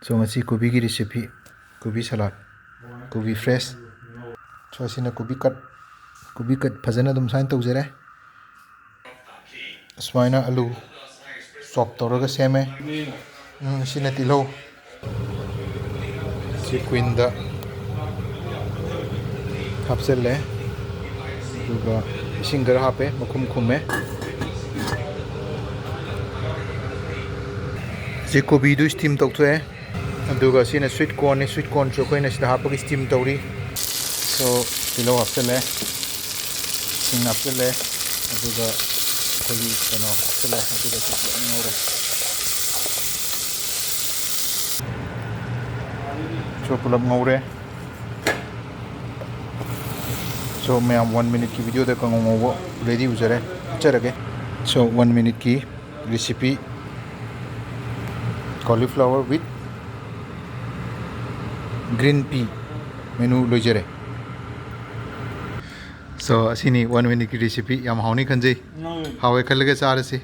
So ngasi kubi ki recipe, kubi salad, kubi fresh. So asina kubi cut phajana dum sain tawjare. Asmaina alu chop tawraga seme. Asina tilo. Si queen da hapselle. Duga isingara hape makum kume. Si kubi du steam tawtwe. Duga sina sweet corn so koina sida hapagi steam tawri. So tilo hapselle. Sing hapselle. Duga kogi kano hapselle. Duga sila ngore. So pulap ngore. So मैं 1 minute की video देखा हूँ वो ready हो जा रहा है अच्छा लगे so 1 minute की recipe cauliflower with green pea मेनू लो जा रहे so असीनी 1 minute की रेसिपी याम हाउनी खंजे हावे खल के सारे से